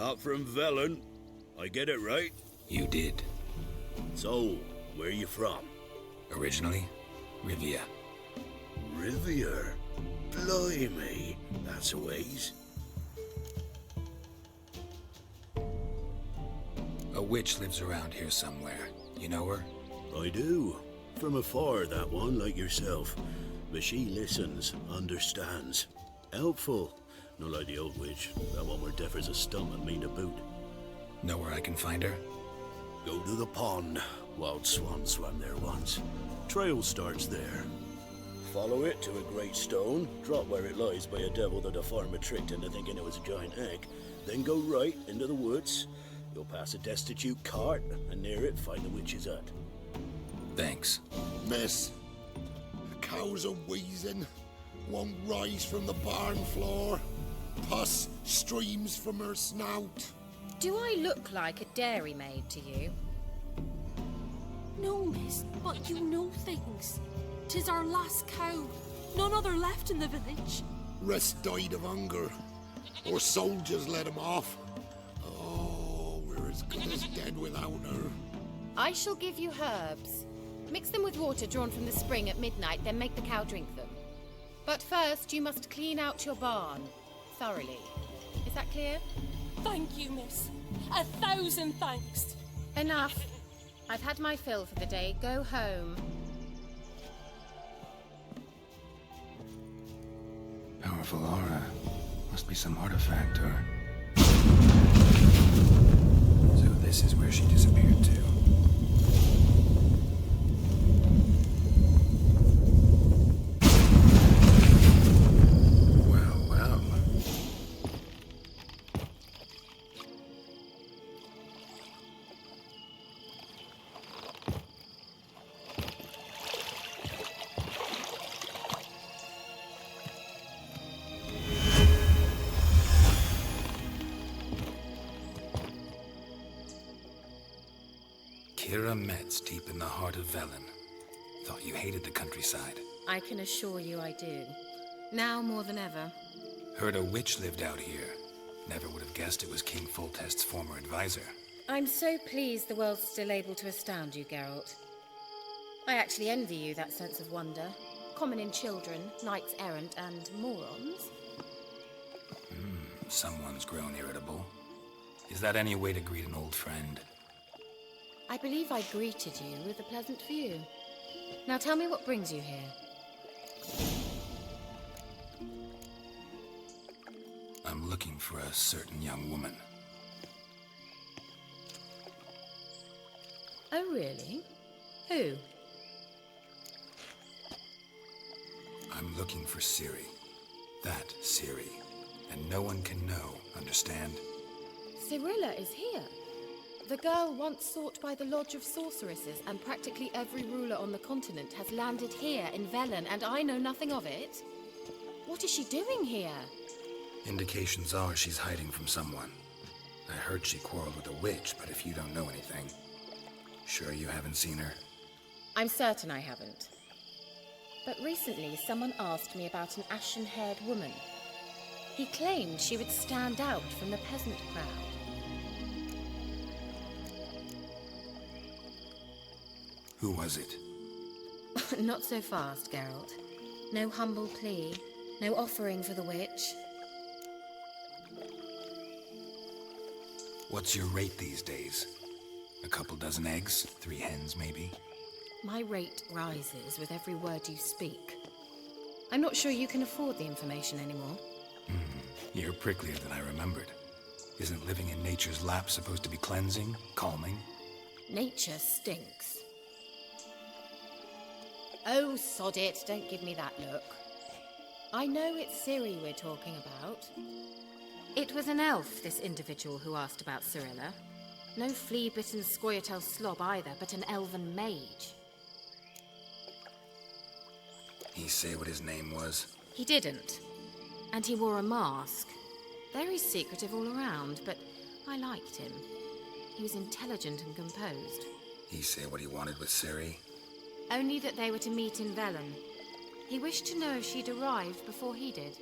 Not from Velen. I get it right? You did. So, where you from? Originally, Rivia. Rivia? Blimey, that's a ways. A witch lives around here somewhere. You know her? I do. From afar, that one, like yourself. But she listens, understands. Helpful. Not like the old witch. That one were deaf as a stump and mean to boot. Know where I can find her? Go to the pond. Wild swan swam there once. Trail starts there. Follow it to a great stone, drop where it lies by a devil that a farmer tricked into thinking it was a giant egg, then go right into the woods. You'll pass a destitute cart, and near it find the witch's hut. Thanks. Miss, the cows are wheezing, won't rise from the barn floor. Pus streams from her snout. Do I look like a dairymaid to you? No, miss, but you know things. 'Tis our last cow. None other left in the village. Rest died of hunger, or soldiers let him off. Oh, we're as good as dead without her. I shall give you herbs. Mix them with water drawn from the spring at midnight, then make the cow drink them. But first, you must clean out your barn. Thoroughly. Is that clear? Thank you, miss. 1,000 thanks. Enough. I've had my fill for the day. Go home. Powerful aura. Must be some artifact or... So this is where she disappeared to. Well, well. Kira Metz, deep in the heart of Velen. Thought you hated the countryside. I can assure you I do. Now more than ever. Heard a witch lived out here. Never would have guessed it was King Foltest's former advisor. I'm so pleased the world's still able to astound you, Geralt. I actually envy you that sense of wonder. Common in children, knights errant, and morons. Someone's grown irritable. Is that any way to greet an old friend? I believe I greeted you with a pleasant view. Now tell me what brings you here. I'm looking for a certain young woman. Oh, really? Who? I'm looking for Ciri. That Ciri. And no one can know, understand? Cirilla is here. The girl once sought by the Lodge of Sorceresses, and practically every ruler on the continent has landed here in Velen, and I know nothing of it. What is she doing here? Indications are she's hiding from someone. I heard she quarreled with a witch, but if you don't know anything, sure you haven't seen her? I'm certain I haven't. But recently someone asked me about an ashen-haired woman. He claimed she would stand out from the peasant crowd. Who was it? Not so fast, Geralt. No humble plea, no offering for the witch. What's your rate these days? A couple dozen eggs? 3 hens, maybe? My rate rises with every word you speak. I'm not sure you can afford the information anymore. You're pricklier than I remembered. Isn't living in nature's lap supposed to be cleansing, calming? Nature stinks. Oh, sod it. Don't give me that look. I know it's Ciri we're talking about. It was an elf, this individual who asked about Cirilla. No flea-bitten Scoia'tael slob either, but an elven mage. He say what his name was? He didn't. And he wore a mask. Very secretive all around, but I liked him. He was intelligent and composed. He say what he wanted with Ciri? Only that they were to meet in Velen. He wished to know if she'd arrived before he did.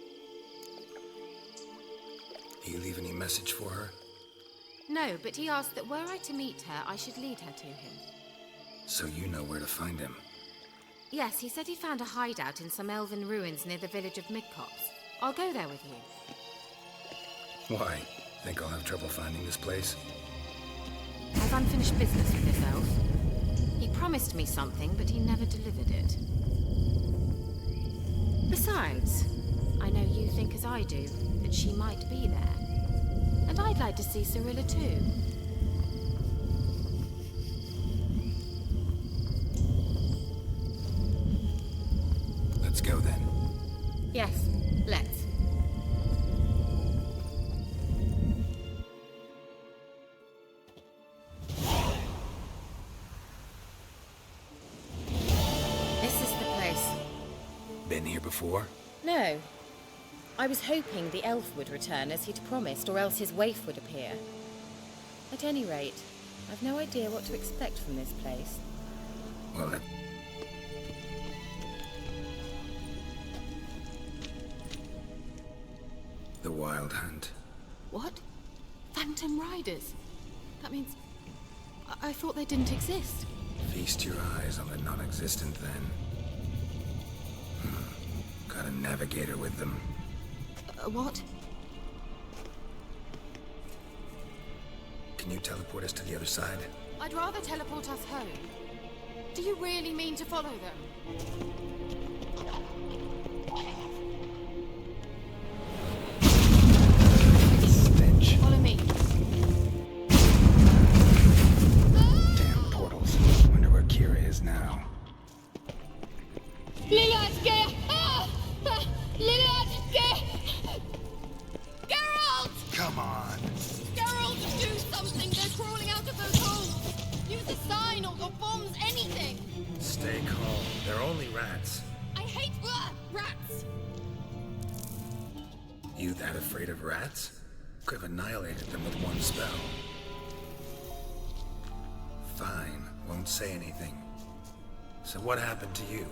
He leave any message for her? No, but he asked that were I to meet her, I should lead her to him. So you know where to find him. Yes, he said he found a hideout in some elven ruins near the village of Midcopse. I'll go there with you. Why? Think I'll have trouble finding this place? I've unfinished business with this elf. He promised me something, but he never delivered it. Besides, I know you think as I do, that she might be there. And I'd like to see Cirilla too. Let's go then. Yes, let's. This is the place. Been here before? No. I was hoping the elf would return as he'd promised, or else his waif would appear. At any rate, I've no idea what to expect from this place. Well, the Wild Hunt. What? Phantom Riders? That means... I thought they didn't exist. Feast your eyes on the non-existent then. Got a navigator with them. What? Can you teleport us to the other side? I'd rather teleport us home. Do you really mean to follow them? Stench. Follow me. Damn portals. Wonder where Ciri is now. Geralt! Come on. Geralt, do something! They're crawling out of those holes! Use a sign or bombs, anything! Stay calm. They're only rats. I hate rats! You that afraid of rats? Could have annihilated them with one spell. Fine. Won't say anything. So what happened to you?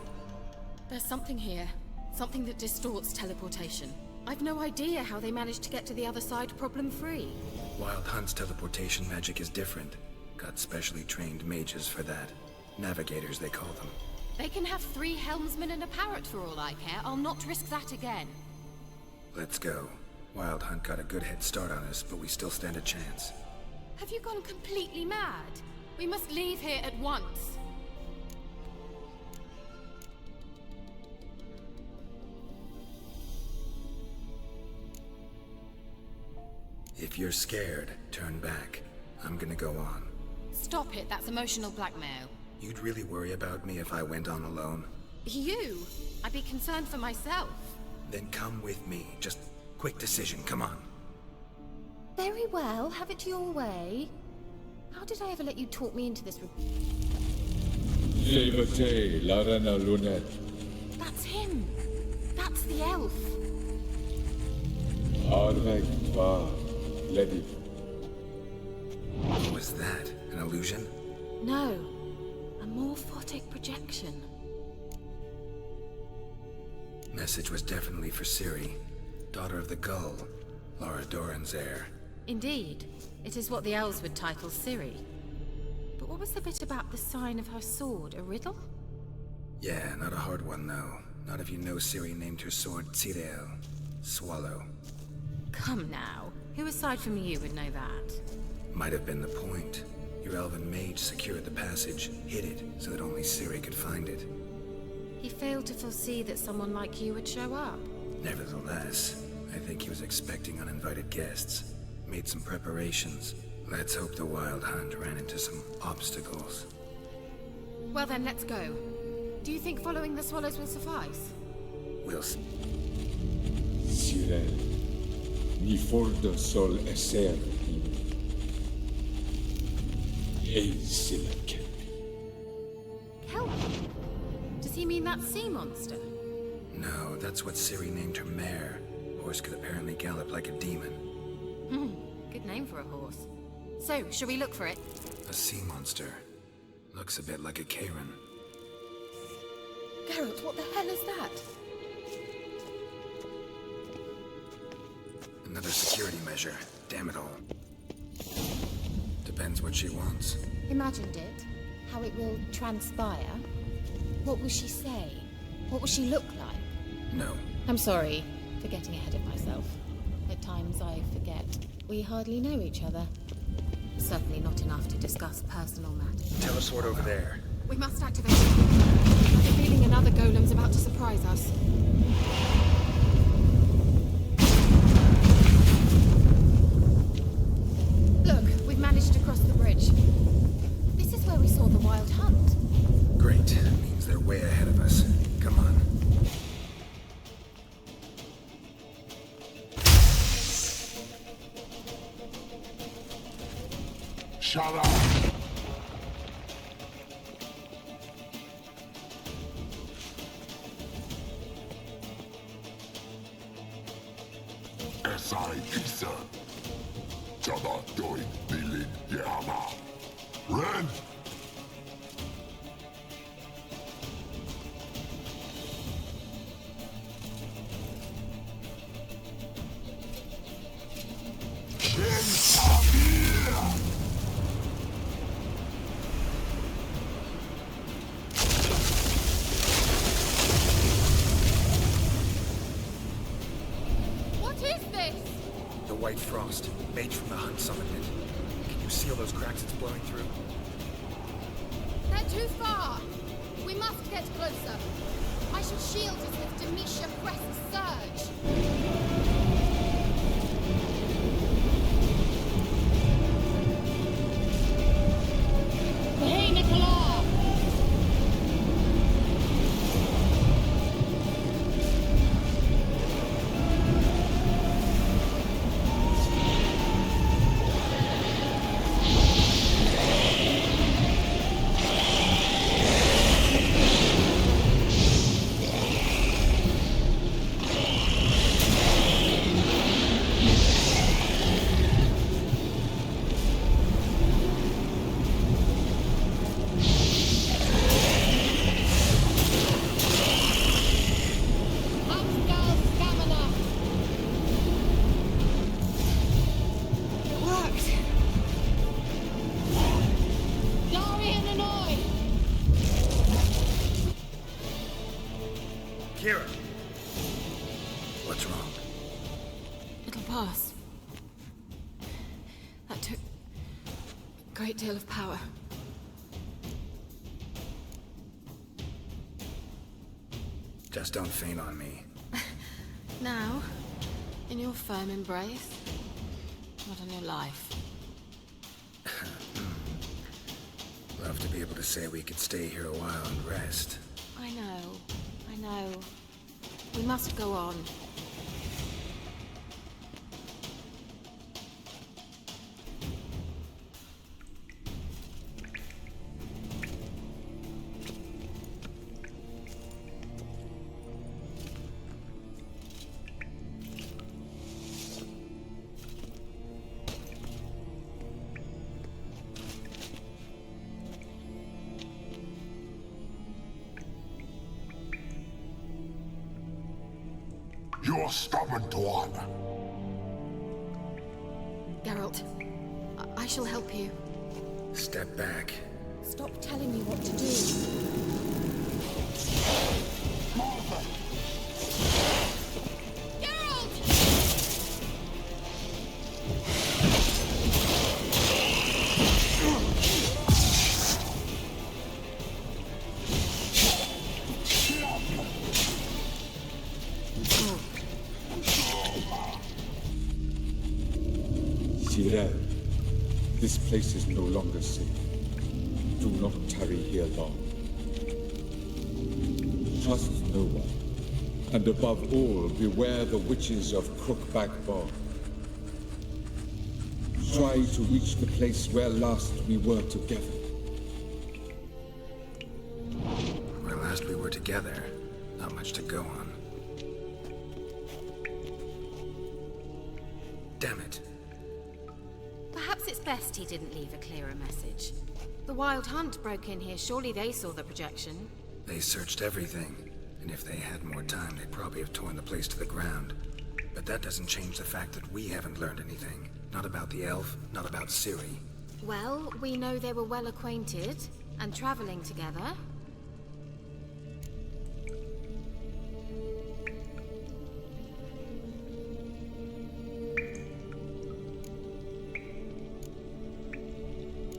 There's something here. Something that distorts teleportation. I've no idea how they managed to get to the other side problem-free. Wild Hunt's teleportation magic is different. Got specially trained mages for that. Navigators, they call them. They can have 3 helmsmen and a parrot for all I care. I'll not risk that again. Let's go. Wild Hunt got a good head start on us, but we still stand a chance. Have you gone completely mad? We must leave here at once. If you're scared, turn back. I'm gonna go on. Stop it, that's emotional blackmail. You'd really worry about me if I went on alone? You? I'd be concerned for myself. Then come with me. Just quick decision, come on. Very well, have it your way. How did I ever let you talk me into this? Levate, la reine lunette. That's him. That's the elf. Avec toi, lady. What was that? An illusion? No. A morphotic projection. Message was definitely for Ciri, daughter of the Gull, Lara Doran's heir. Indeed. It is what the elves would title Ciri. But what was the bit about the sign of her sword? A riddle? Yeah, not a hard one though. Not if you know Ciri named her sword Ciri, swallow. Come now. Who aside from you would know that? Might have been the point. Your elven mage secured the passage, hid it, so that only Ciri could find it. He failed to foresee that someone like you would show up. Nevertheless, I think he was expecting uninvited guests. Made some preparations. Let's hope the Wild Hunt ran into some obstacles. Well then, let's go. Do you think following the swallows will suffice? We'll see. Sirel, ni fordo sol esser Hail Silken. Kelpie? Does he mean that sea monster? No, that's what Ciri named her mare. Horse could apparently gallop like a demon. Good name for a horse. So, shall we look for it? A sea monster. Looks a bit like a Karen. Geralt, what the hell is that? Another security measure. Damn it all. Depends what she wants. Imagined it? How it will transpire? What will she say? What will she look like? No. I'm sorry for getting ahead of myself. At times I forget. We hardly know each other. Certainly not enough to discuss personal matters. Telesword over there. We must activate it. I have a feeling another golem's about to surprise us. Look, we've managed to cross the bridge. This is where we saw the wild hunt. Great. Means they're way ahead of us. Come on. Shut up! SI Isa. Jada Doi Bilin Yama. Ren! What is this? The white frost. Mage from the hunt summoned it. Can you seal those cracks it's blowing through? They're too far. We must get closer. I shall shield us with Demetia Crest's surge. Hey, Nicola! Kira! What's wrong? It'll pass. That took a great deal of power. Just don't faint on me. Now, in your firm embrace, not on your life. Love to be able to say we could stay here a while and rest. I know. We must go on. You're stubborn, Tuan. Geralt, I shall help you. Step back. Stop telling me what to do. Ciri, this place is no longer safe. Do not tarry here long. Trust no one. And above all, beware the witches of Crookback Bog. Try to reach the place where last we were together. Where last we were together, not much to go on. Damn it. Perhaps it's best he didn't leave a clearer message. The Wild Hunt broke in here. Surely they saw the projection. They searched everything. And if they had more time, they'd probably have torn the place to the ground. But that doesn't change the fact that we haven't learned anything. Not about the elf, not about Ciri. Well, we know they were well acquainted and traveling together.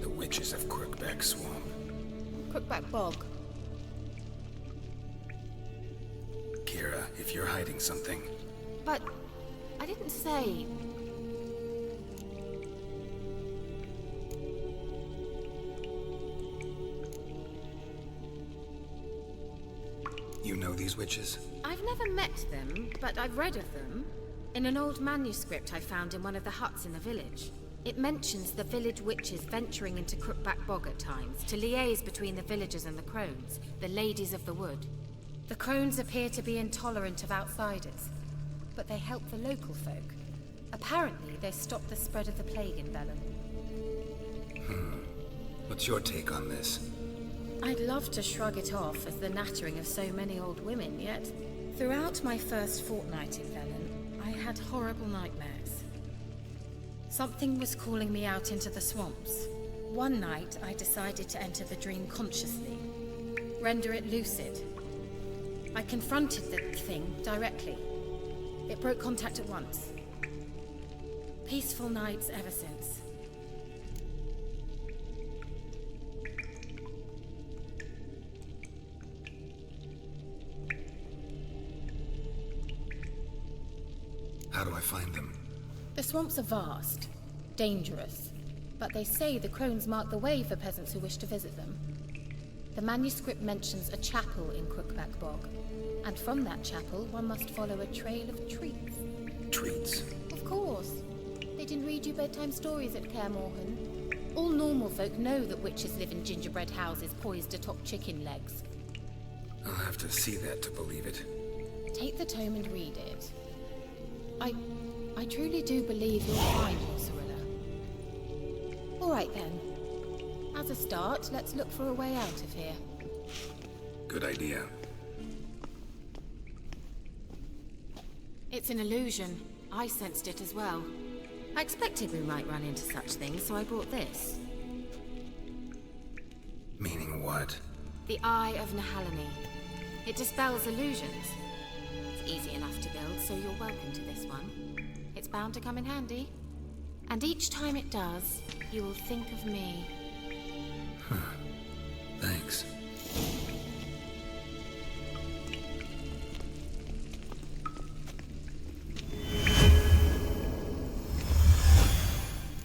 The witches of Crookback Swamp. Crookback Bog. Kira, if you're hiding something, But I didn't say. you know these witches? I've never met them, but I've read of them. In an old manuscript I found in one of the huts in the village. It mentions the village witches venturing into Crookback Bog at times to liaise between the villagers and the crones, the ladies of the wood. The crones appear to be intolerant of outsiders, but they help the local folk. Apparently, they stop the spread of the plague in Velen. What's your take on this? I'd love to shrug it off as the nattering of so many old women, yet throughout my first fortnight in Velen, I had horrible nightmares. Something was calling me out into the swamps. One night, I decided to enter the dream consciously, render it lucid. I confronted the thing directly. It broke contact at once. Peaceful nights ever since. How do I find them? The swamps are vast, dangerous, but they say the crones mark the way for peasants who wish to visit them. The manuscript mentions a chapel in Crookback Bog, and from that chapel one must follow a trail of treats. Treats? Of course. They didn't read you bedtime stories at Kaer Morhen. All normal folk know that witches live in gingerbread houses poised atop chicken legs. I'll have to see that to believe it. Take the tome and read it. I truly do believe you'll find your Cirilla. All right then. As a start, let's look for a way out of here. Good idea. It's an illusion. I sensed it as well. I expected we might run into such things, so I brought this. Meaning what? The Eye of Nahalani. It dispels illusions. It's easy enough to build, so you're welcome to this one. It's bound to come in handy. And each time it does, you will think of me. Thanks.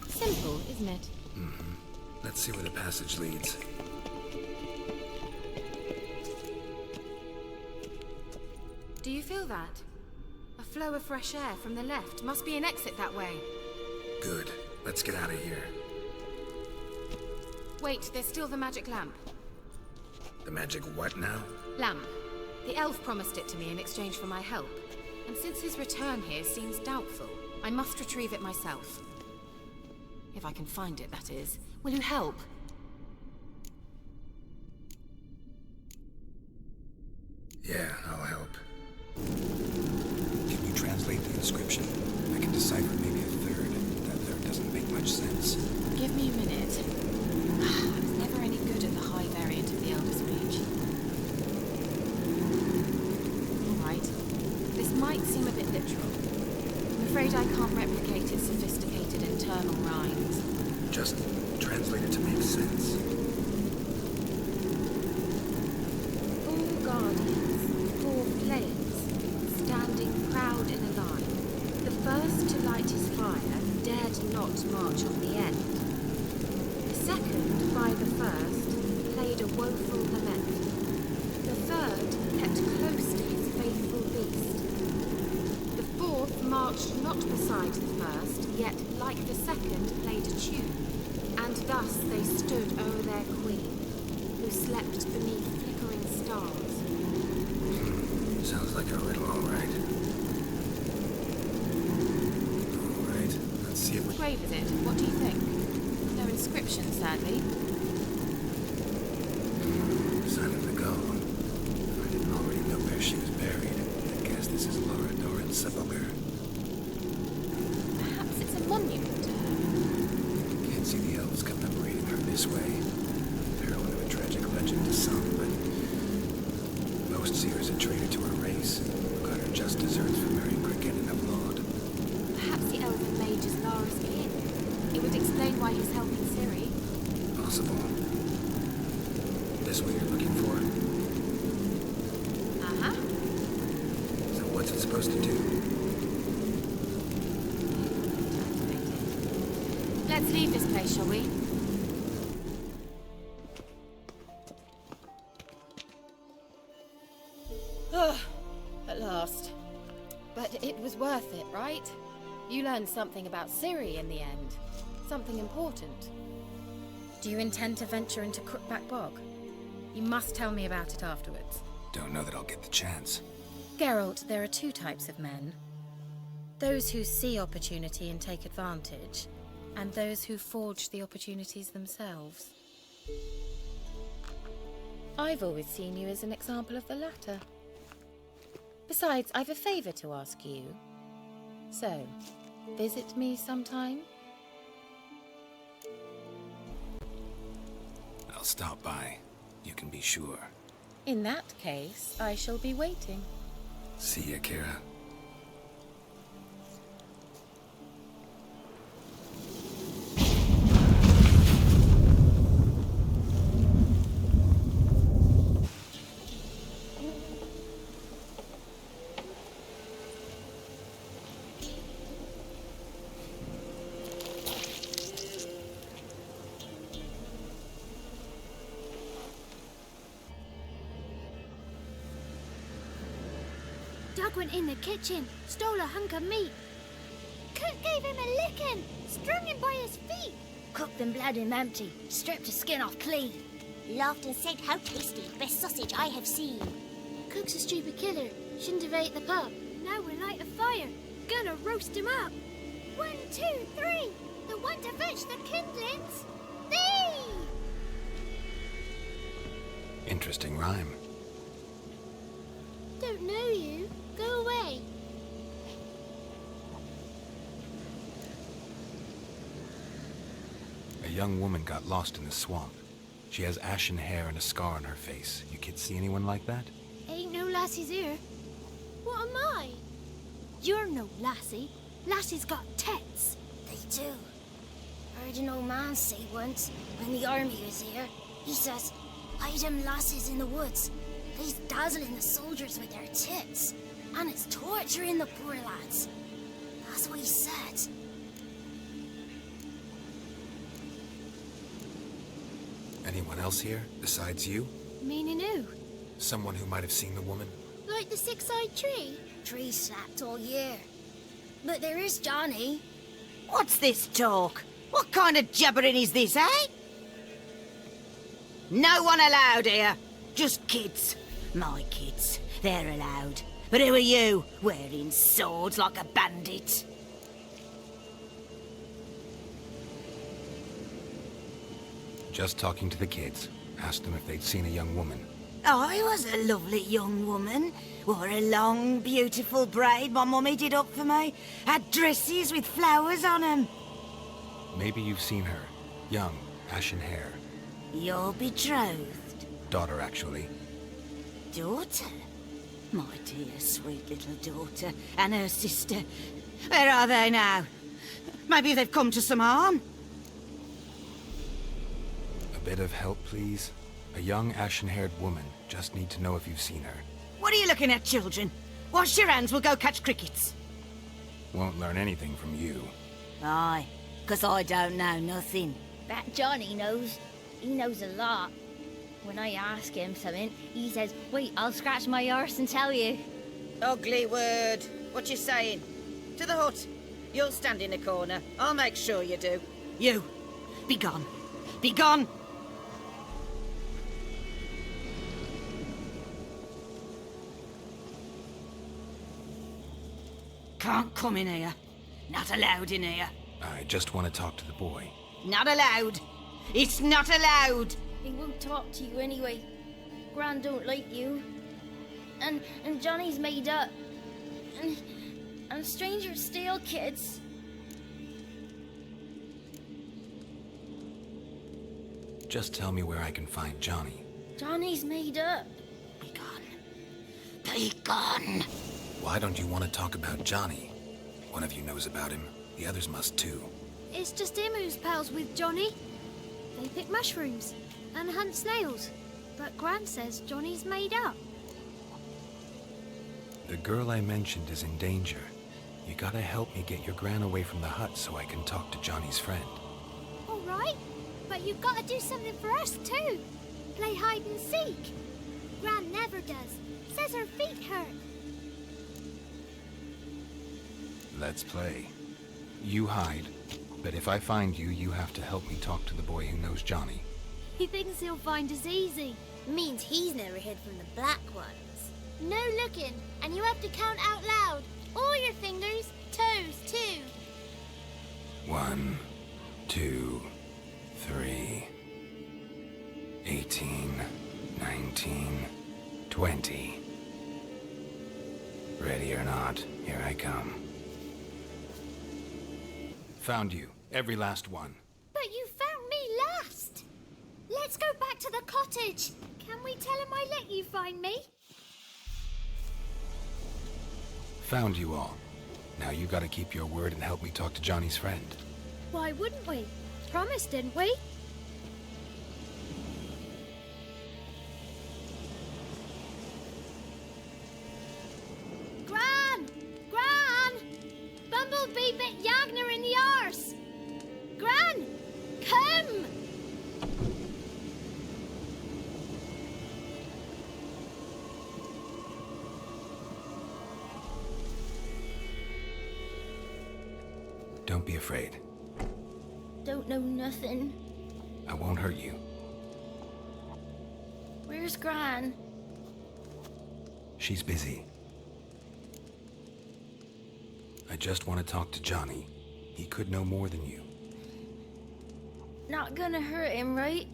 Simple, isn't it? Let's see where the passage leads. Do you feel that? A flow of fresh air from the left. Must be an exit that way. Good. Let's get out of here. Wait, there's still the magic lamp. The magic what now? Lamp. The elf promised it to me in exchange for my help. And since his return here seems doubtful, I must retrieve it myself. If I can find it, that is. Will you help? Yeah, I'll help. Can you translate the inscription? I can decipher maybe a third. That third doesn't make much sense. Give me a minute. I was never any good at the high variant of the Elder Speech. Alright. This might seem a bit literal. I'm afraid I can't replicate its sophisticated internal rhymes. Just translate it to make sense. All guardians, 4 flames, standing proud in a line. The first to light his fire dared not march on the end. The second, by the first, played a woeful lament. The third kept close to his faithful beast. The fourth marched not beside the first, yet, like the second, played a tune. And thus they stood o'er their queen, who slept beneath flickering stars. Sounds like a riddle, all right. All right, let's see if we... What grave is it? What do you think? No inscription, sadly. Sign of the Gull. If I didn't already know where she was buried, I guess this is Laura Doran's sepulcher. Perhaps it's a monument to her. Can't see the elves coming up Most seers are traitor to her race. Got her just desserts for marrying Cricket of Laud. Perhaps the elven mage is Lara's kin. It would explain why he's helping Ciri. Possible. This what you're looking for? Uh-huh. So what's it supposed to do? Let's leave this place, shall we? At last. But it was worth it, right? You learned something about Ciri in the end. Something important. Do you intend to venture into Crookback Bog? You must tell me about it afterwards. Don't know that I'll get the chance. Geralt, there are two types of men. Those who see opportunity and take advantage, and those who forge the opportunities themselves. I've always seen you as an example of the latter. Besides, I've a favor to ask you. So, visit me sometime? I'll stop by. You can be sure. In that case, I shall be waiting. See ya, Kira. Doug went in the kitchen, stole a hunk of meat. Cook gave him a licking, strung him by his feet. Cooked and bled him empty, stripped his skin off clean. Laughed and said, "How tasty, best sausage I have seen." Cook's a stupid killer, shouldn't have ate the pup. Now we'll light a fire, gonna roast him up. 1, 2, 3, the one to fetch the kindlings. Thee! Interesting rhyme. Don't know you. Go away. A young woman got lost in the swamp. She has ashen hair and a scar on her face. You kids see anyone like that? Ain't no lassies here. What am I? You're no lassie. Lassies got tits. They do. Heard an old man say once, when the army was here, he says, "Hide them lassies in the woods. They's dazzling the soldiers with their tits. And it's torturing the poor lads." That's what he said. Anyone else here, besides you? Meaning who? Someone who might have seen the woman? Like the six-eyed tree? Tree slapped all year. But there is Johnny. What's this talk? What kind of jabbering is this, eh? No one allowed here. Just kids. My kids. They're allowed. But who are you, wearing swords like a bandit? Just talking to the kids. Asked them if they'd seen a young woman. I was a lovely young woman. Wore a long, beautiful braid my mummy did up for me. Had dresses with flowers on 'em. Maybe you've seen her. Young, ashen hair. Your betrothed? Daughter, actually. Daughter? My dear, sweet little daughter. And her sister. Where are they now? Maybe they've come to some harm? A bit of help, please? A young, ashen-haired woman. Just need to know if you've seen her. What are you looking at, children? Wash your hands, we'll go catch crickets. Won't learn anything from you. Aye, 'cause I don't know nothing. That Johnny knows. He knows a lot. When I ask him something, he says, "Wait, I'll scratch my arse and tell you." Ugly word. What you saying? To the hut. You'll stand in a corner. I'll make sure you do. You, be gone. Be gone! Can't come in here. Not allowed in here. I just want to talk to the boy. Not allowed. It's not allowed. He won't talk to you anyway. Gran don't like you. And Johnny's made up. And strangers steal kids. Just tell me where I can find Johnny. Johnny's made up. Be gone. Be gone. Why don't you want to talk about Johnny? One of you knows about him. The others must too. It's just him who's pals with Johnny. They pick mushrooms and hunt snails. But Gran says Johnny's made up. The girl I mentioned is in danger. You gotta help me get your Gran away from the hut so I can talk to Johnny's friend. All right, but you've got to do something for us too. Play hide and seek. Gran never does. Says her feet hurt. Let's play. You hide, but if I find you, you have to help me talk to the boy who knows Johnny. He thinks he'll find us easy. Means he's never hid from the black ones. No looking, and you have to count out loud. All your fingers, toes too. 1, 2, 3, 18, 19, 20. Ready or not, here I come. Found you, every last one. But you found me last. Let's go back to the cottage. Can we tell him I let you find me? Found you all. Now you gotta keep your word and help me talk to Johnny's friend. Why wouldn't we? Promised, didn't we? Gran! Gran! Bumblebee bit Yagner in the arse! Gran! Come! Don't be afraid. Don't know nothing. I won't hurt you. Where's Gran? She's busy. I just want to talk to Johnny. He could know more than you. Not gonna hurt him, right?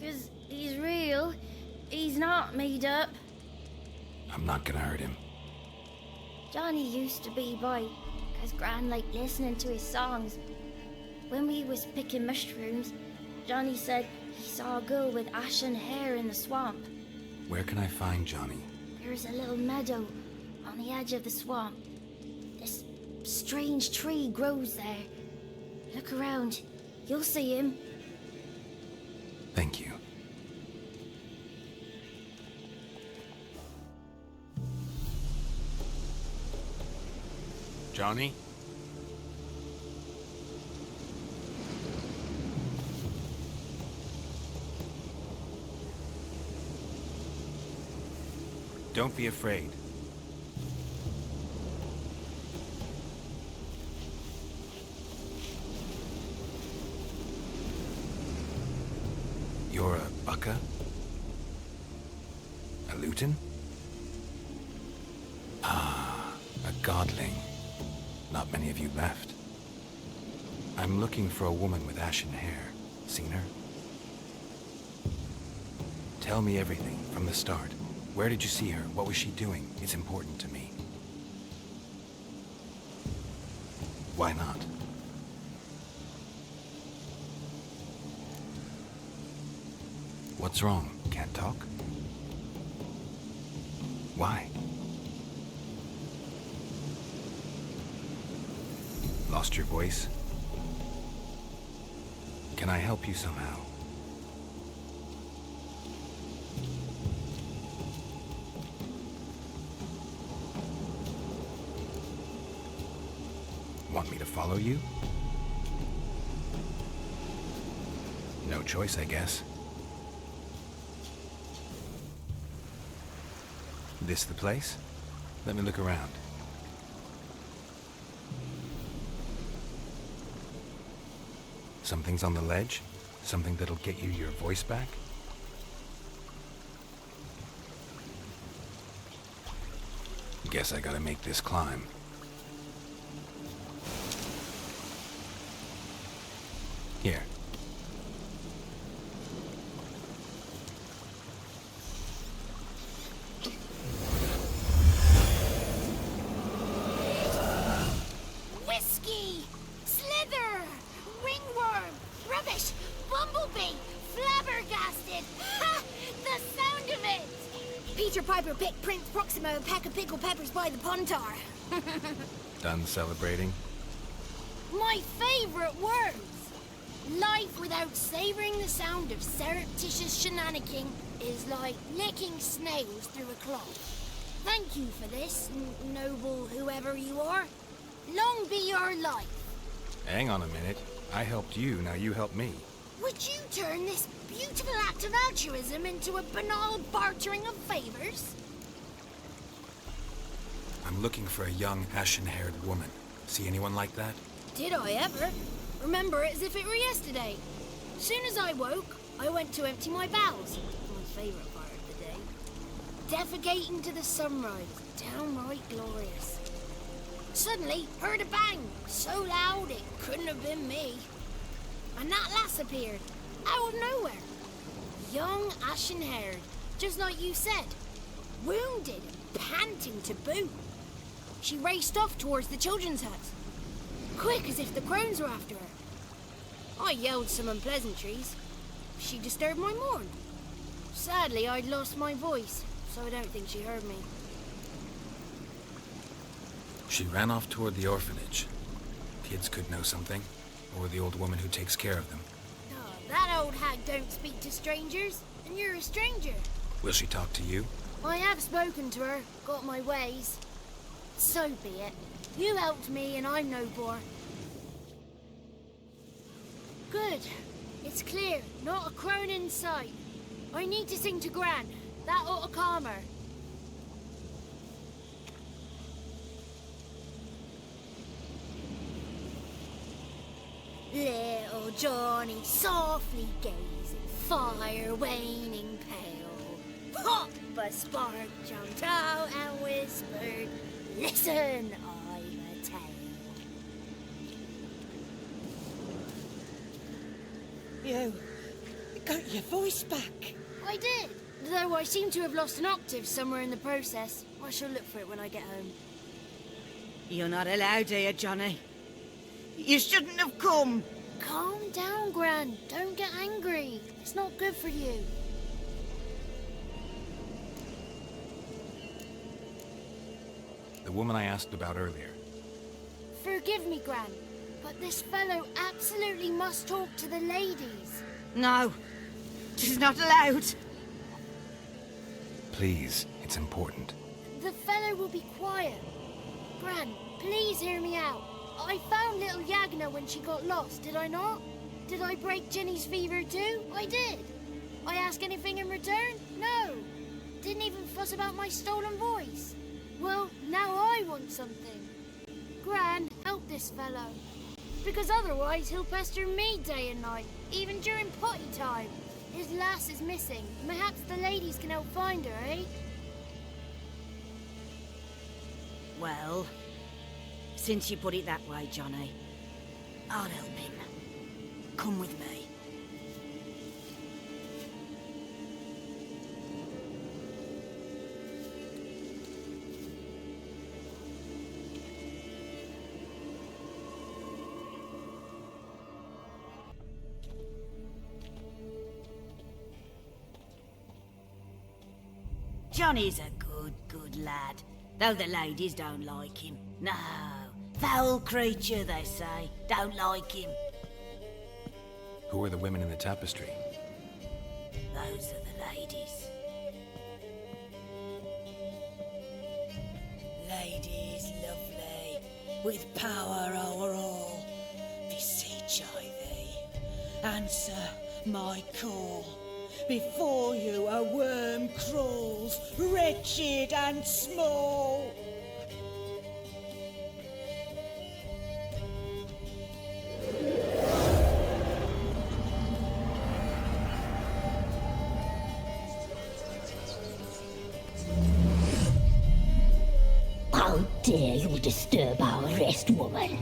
'Cause he's real. He's not made up. I'm not gonna hurt him. Johnny used to be by, 'cause Gran liked listening to his songs. When we was picking mushrooms, Johnny said he saw a girl with ashen hair in the swamp. Where can I find Johnny? There's a little meadow on the edge of the swamp. This strange tree grows there. Look around. You'll see him. Thank you. Johnny? Don't be afraid. You're a Bucka? A Luton? Ah, a godling. Not many of you left. I'm looking for a woman with ashen hair. Seen her? Tell me everything from the start. Where did you see her? What was she doing? It's important to me. Why not? What's wrong? Can't talk? Why? Lost your voice? Can I help you somehow? Want me to follow you? No choice, I guess. This the place? Let me look around. Something's on the ledge? Something that'll get you your voice back? Guess I gotta make this climb. Here. Whiskey! Slither! Ringworm! Rubbish! Bumblebee! Flabbergasted! Ha! The sound of it! Peter Piper picked Prince Proximo a pack of pickled peppers by the pontar. Done celebrating? My favourite words! Life without savouring the sound of surreptitious shenanigans is like licking snails through a cloth. Thank you for this, noble whoever you are. Long be your life. Hang on a minute. I helped you, now you help me. Would you turn this beautiful act of altruism into a banal bartering of favours? I'm looking for a young, ashen-haired woman. See anyone like that? Did I ever? Remember it as if it were yesterday. As soon as I woke, I went to empty my bowels. My favourite part of the day. Defecating to the sunrise. Downright glorious. Suddenly, heard a bang. So loud it couldn't have been me. And that lass appeared. Out of nowhere. Young, ashen-haired. Just like you said. Wounded and panting to boot. She raced off towards the children's hut. Quick as if the crones were after her. I yelled some unpleasantries. She disturbed my morn. Sadly, I'd lost my voice, so I don't think she heard me. She ran off toward the orphanage. Kids could know something. Or the old woman who takes care of them. Oh, that old hag don't speak to strangers, and you're a stranger. Will she talk to you? I have spoken to her, got my ways. So be it. You helped me, and I'm no bore. Good. It's clear. Not a crone in sight. I need to sing to Gran. That ought to calm her. Little Johnny softly gazing, fire waning pale. Pop! A spark jumped out and whispered, "Listen, I've a tale." You got your voice back. I did, though I seem to have lost an octave somewhere in the process. I shall look for it when I get home. You're not allowed here, Johnny. You shouldn't have come. Calm down, Gran. Don't get angry. It's not good for you. The woman I asked about earlier. Forgive me, Gran, but this fellow absolutely must talk to the ladies. No, she's not allowed. Please, it's important. The fellow will be quiet. Gran, please hear me out. I found little Yagna when she got lost, did I not? Did I break Ginny's fever too? I did. I ask anything in return? No. Didn't even fuss about my stolen voice. Well, now I want something. Gran, help this fellow. Because otherwise he'll pester me day and night, even during potty time. His lass is missing. Perhaps the ladies can help find her, eh? Well, since you put it that way, Johnny, I'll help him. Come with me. Johnny's a good lad, though the ladies don't like him. No, foul creature, they say. Don't like him. Who are the women in the tapestry? Those are the ladies. Ladies lovely, with power over all. Beseech I thee, answer my call. Before you a worm crawls, wretched and small. How dare you disturb our rest, woman?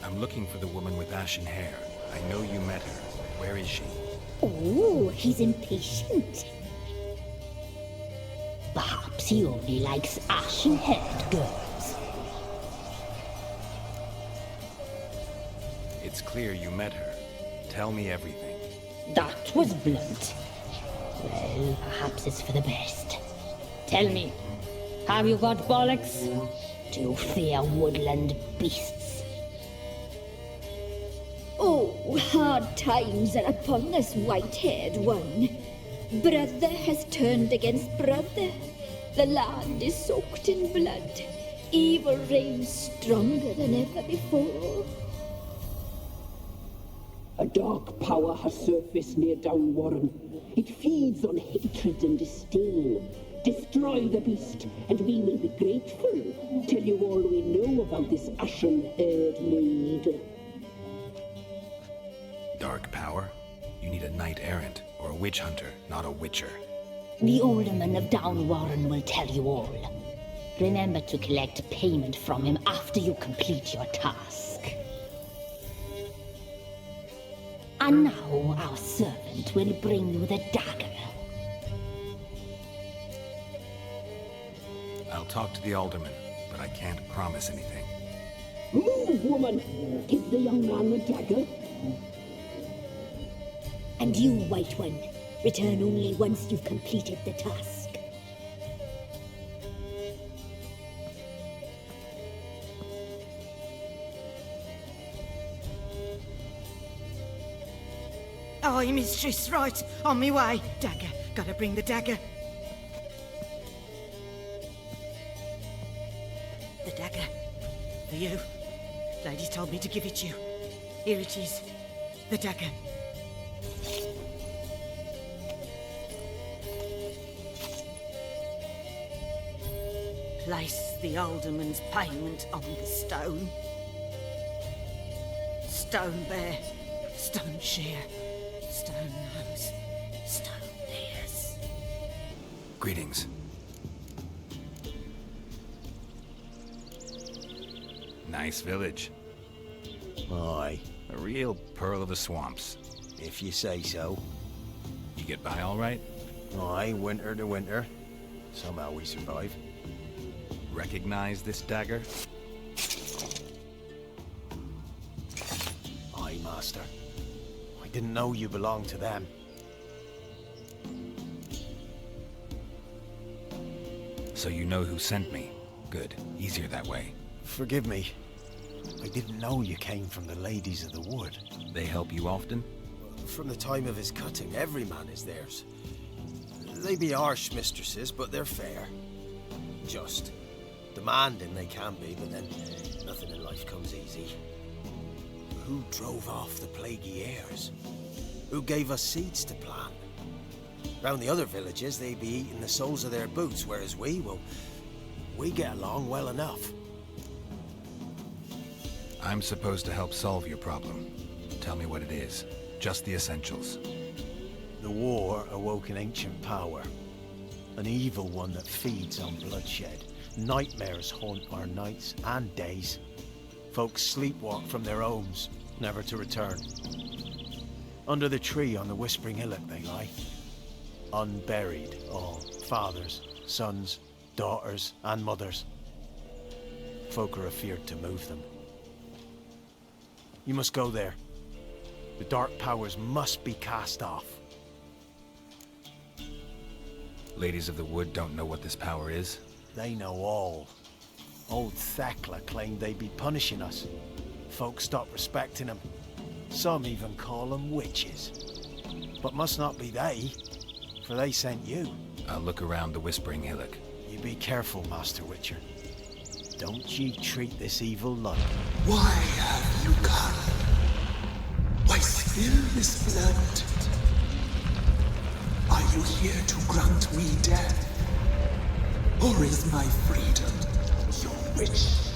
I'm looking for the woman with ashen hair. I know you met her. Where is she? Oh, he's impatient. Perhaps he only likes ashen-haired girls. It's clear you met her. Tell me everything. That was blunt. Well, perhaps it's for the best. Tell me, have you got bollocks? Do you fear woodland beasts? Oh, hard times are upon us, white-haired one. Brother has turned against brother. The land is soaked in blood. Evil reigns stronger than ever before. A dark power has surfaced near Downwarren. It feeds on hatred and disdain. Destroy the beast, and we will be grateful. Tell you all we know about this ashen-haired maid. Dark power? You need a knight-errant, or a witch-hunter, not a witcher. The alderman of Downwarren will tell you all. Remember to collect payment from him after you complete your task. And now our servant will bring you the dagger. I'll talk to the alderman, but I can't promise anything. Move, woman! Give the young man the dagger. And you, White One, return only once you've completed the task. Aye, mistress, right. On me way. Dagger. Gotta bring the dagger. The dagger. For you. Lady told me to give it you. Here it is. The dagger. Place the alderman's payment on the stone. Stone bear. Stone shear. Stone nose, stone ears. Greetings. Nice village. Aye, A real pearl of the swamps. if you say so. You get by all right? Aye, winter to winter. Somehow we survive. Recognize this dagger? Aye, master. I didn't know you belonged to them. So you know who sent me. Good. Easier that way. Forgive me. I didn't know you came from the Ladies of the Wood. They help you often? From the time of his cutting, every man is theirs. They be harsh mistresses, but they're fair. Just. Demanding they can be, but then nothing in life comes easy. Who drove off the plaguey heirs? Who gave us seeds to plant? Round the other villages, they be eating the soles of their boots, whereas we get along well enough. I'm supposed to help solve your problem. Tell me what it is. Just the essentials. The war awoke an ancient power. An evil one that feeds on bloodshed. Nightmares haunt our nights and days. Folks sleepwalk from their homes, never to return. Under the tree on the Whispering Hillock they lie. Unburied, all. Fathers, sons, daughters, and mothers. Folk are afeard to move them. You must go there. The dark powers must be cast off. Ladies of the Wood don't know what this power is? They know all. Old Thekla claimed they'd be punishing us. Folk stopped respecting them. Some even call them witches. But must not be they, for they sent you. I'll look around the Whispering Hillock. You be careful, Master Witcher. Don't ye treat this evil lightly. Why have you come? Why spill this blood? Are you here to grant me death? Or is my freedom your wish?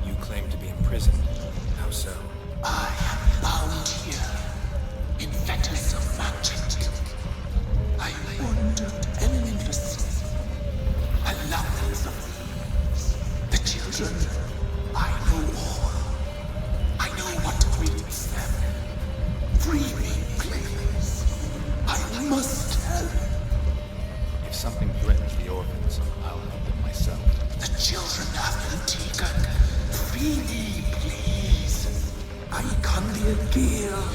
You claim to be imprisoned. How so? I am bound here in fetters of magic. I wandered endlessly, allowance of the children. I know all. I know what awaits them. Free me, please. I must help. If something threatens the orphans, I'll help them myself. The children have been taken. Ciri, please. I can't be a girl.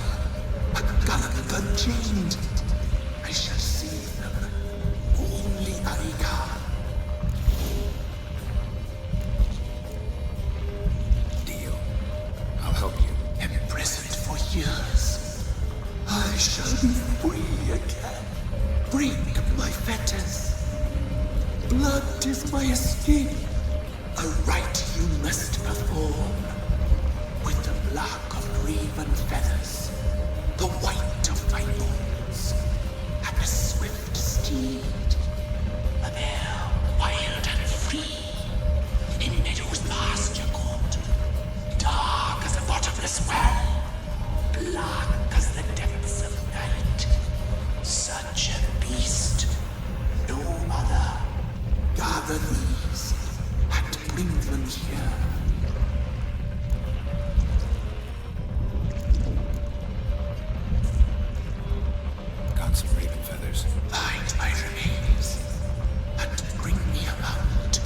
A gallant unchained. I shall save them. Only I can. Deal. I'll help you. Imprisoned for years. I shall be free again. Break my fetters. Blood is my escape. A rite you must perform. With the black of raven feathers, the white of my bones, and a swift steed. A mare, wild and free, in meadows pasture court, dark as a bottomless well, black as the depths of night. Such a beast, no other. Gather these and bring them here. Got some raven feathers. Find my remains and bring me a mount.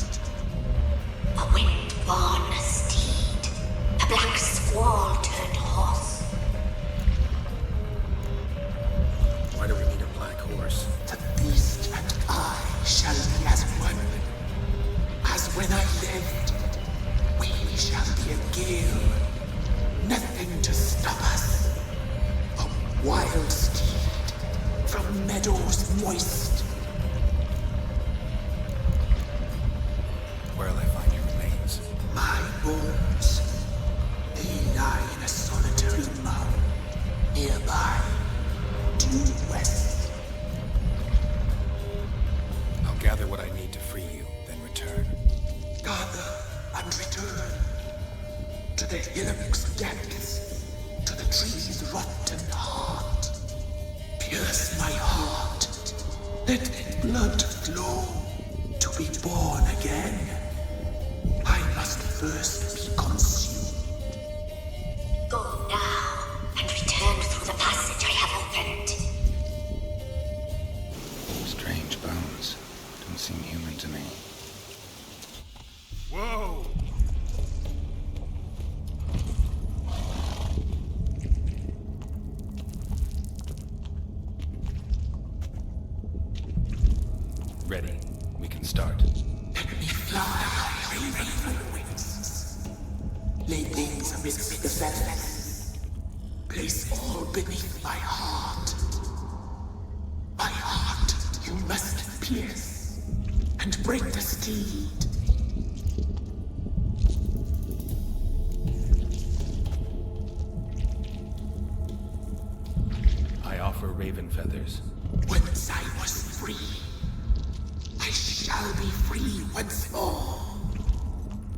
A wind-born steed, a black squall turned horse. Why do we need a black horse? The beast and I shall be as one. As when I lived, we shall be a gale. Nothing to stop us. A wild steed from meadows moist. Where'll I find your remains? My bones, they lie in a solitary mound nearby, due west. I'll gather what I need to free you, then return. Gather and return to the hillock's depths, to the tree's rotten heart. Pierce my heart, let blood flow to be born again. I must first be consumed. Go now and return through the passage I have opened. Strange bones. Don't seem human to me. Whoa! Ready. We can start. Let me fly, raven wings. Lay things amidst the feathers. Place all beneath my heart. My heart you must pierce and break the steed. I offer raven feathers. Once I was free, I shall be free once more.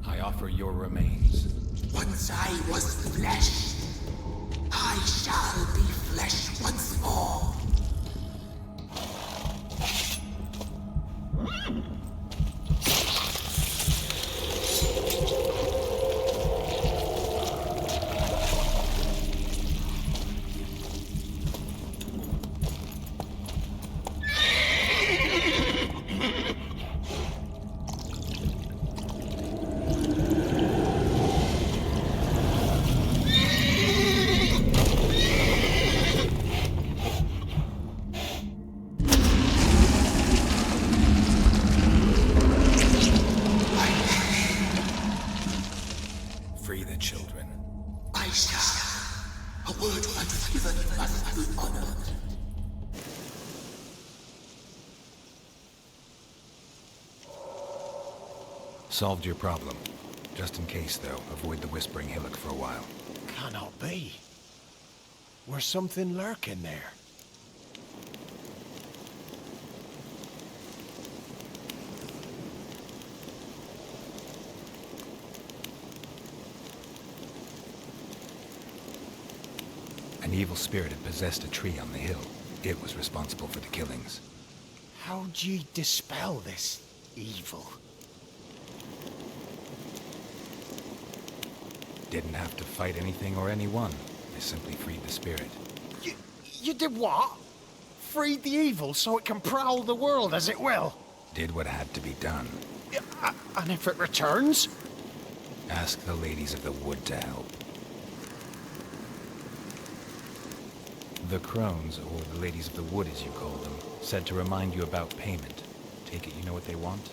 I offer your remains. Once I was flesh, I shall be flesh once more. Free the children. I shall. A word once given must be honored. Solved your problem. Just in case, though, avoid the Whispering Hillock for a while. Cannot be. Where's something lurking there? An evil spirit had possessed a tree on the hill. It was responsible for the killings. How'd ye dispel this evil? Didn't have to fight anything or anyone. They simply freed the spirit. You did what? Freed the evil so it can prowl the world as it will? Did what had to be done. And if it returns? Ask the ladies of the wood to help. The crones, or the ladies of the wood as you call them, said to remind you about payment. Take it you know what they want?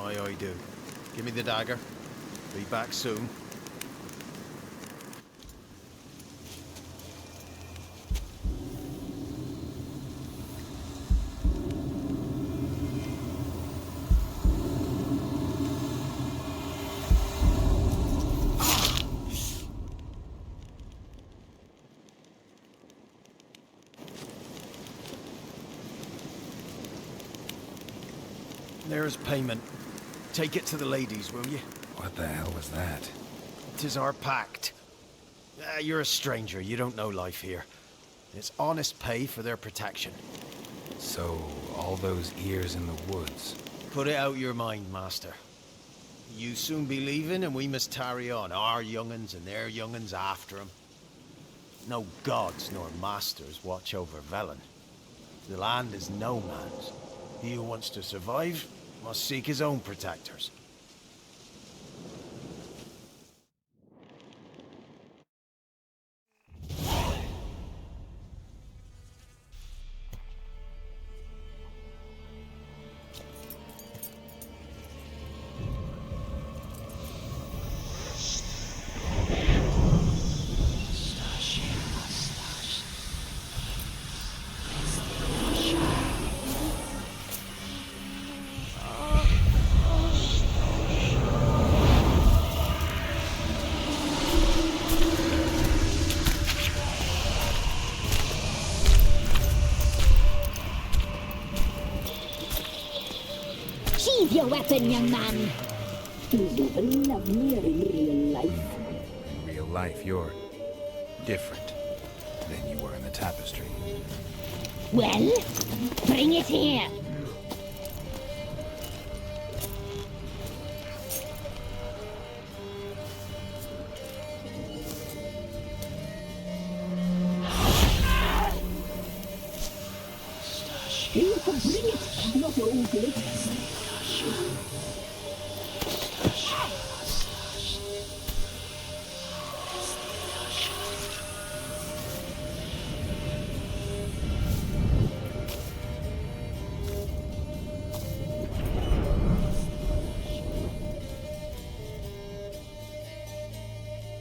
Aye, I do. Give me the dagger. Be back soon. There's payment. Take it to the ladies, will you? What the hell was that? 'Tis our pact. You're a stranger. You don't know life here. It's honest pay for their protection. So, all those ears in the woods. Put it out your mind, master. You soon be leaving, and we must tarry on, our young'uns and their young'uns after 'em. No gods nor masters watch over Velen. The land is no man's. He who wants to survive must seek his own protectors. Sheathe your weapon, young man. He's even lovelier in real life. In real life, you're different than you were in the tapestry. Well, bring it here. You can bring it, not old it.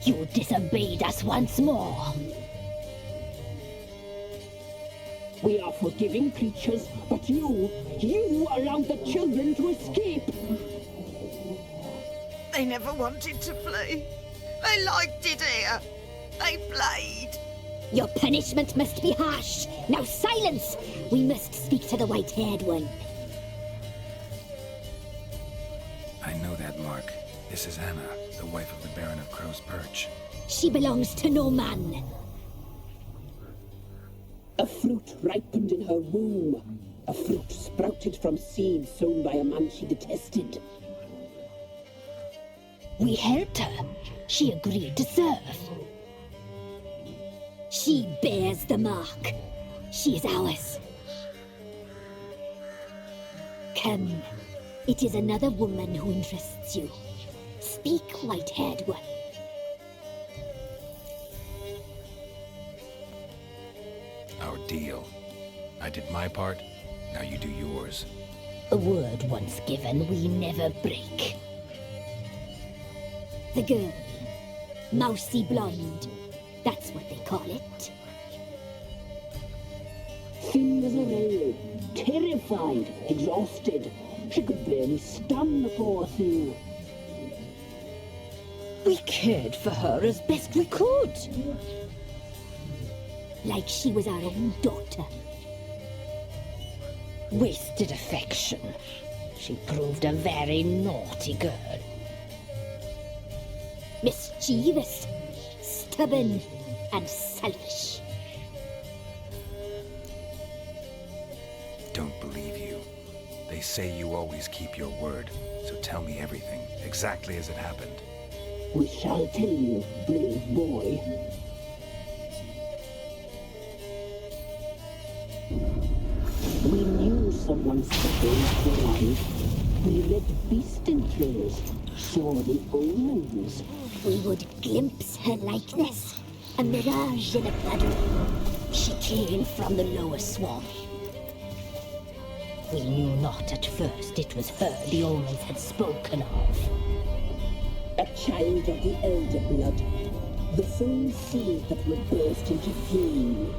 You disobeyed us once more. We are forgiving creatures, but you allowed the children to escape. They never wanted to flee. They liked it here. They played. Your punishment must be harsh. Now silence! We must speak to the white-haired one. I know that mark. This is Anna, the wife of the Baron of Crow's Perch. She belongs to no man. A fruit ripened in her womb. A fruit sprouted from seeds sown by a man she detested. We helped her. She agreed to serve. She bears the mark. She is ours. Come. It is another woman who interests you. Speak, white-haired one. Our deal. I did my part, now you do yours. A word once given, we never break. The girl. Mousy blonde. That's what they call it. Thin as a rail, terrified, exhausted. She could barely stand, the poor thing. We cared for her as best we could. Like she was our own daughter. Wasted affection. She proved a very naughty girl. Mischievous, stubborn, and selfish. Don't believe you. They say you always keep your word, so tell me everything, exactly as it happened. We shall tell you, brave boy. We knew someone special was alive. We read beast enclosed. So the omens. We would glimpse her likeness, a mirage in a puddle. She came from the lower swamp. We knew not at first it was her the omens had spoken of. A child of the elder blood. The soul seed that would burst into flame.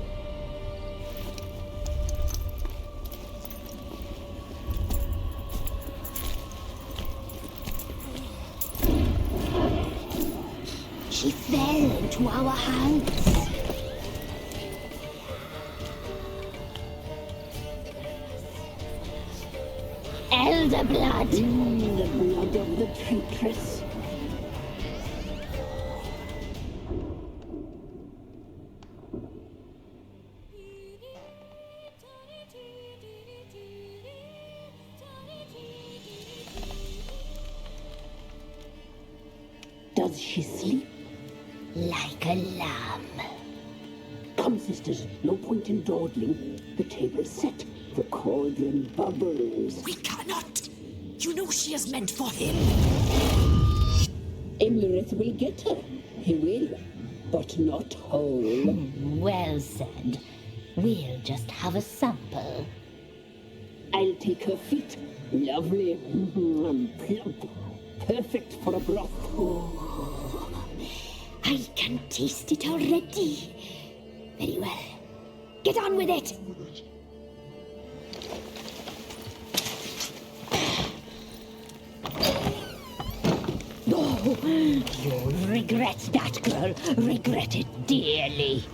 She fell into our hands. Elder blood. The blood of the traitress. Does she sleep? Like a lamb. Come, sisters, no point in dawdling. The table's set. The cauldron bubbles. We cannot! You know she is meant for him. Imlerith will get her. He will, but not whole. Well said. We'll just have a sample. I'll take her feet. Lovely. Plump. Perfect for a broth. Oh, I can taste it already. Very well. Get on with it. Oh, you'll regret that, girl. Regret it dearly.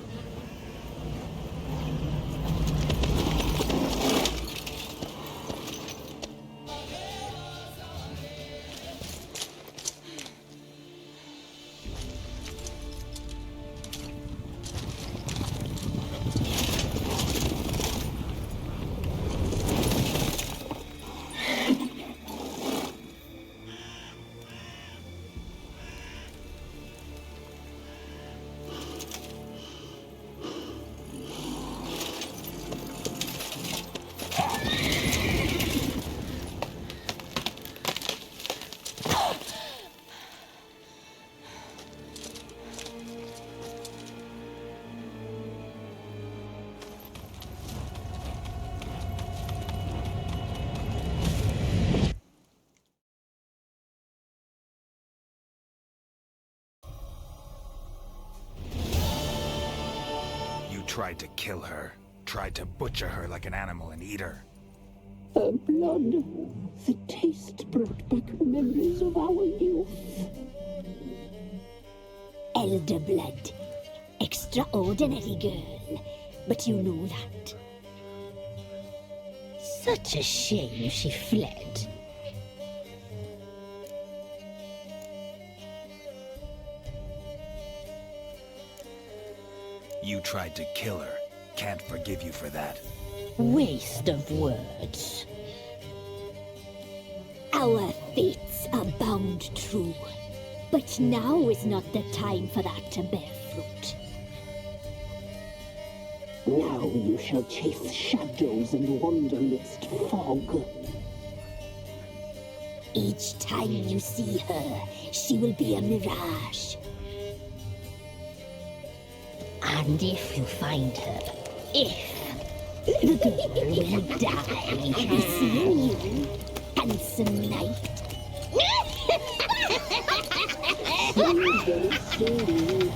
Tried to kill her. Tried to butcher her like an animal and eat her. Her blood. The taste brought back memories of our youth. Elder blood. Extraordinary girl. But you know that. Such a shame she fled. You tried to kill her. Can't forgive you for that. Waste of words. Our fates are bound true. But now is not the time for that to bear fruit. Now you shall chase shadows and wander midst fog. Each time you see her, she will be a mirage. And if you find her, the girl will die. I'll be seeing you, handsome knight. Very slowly.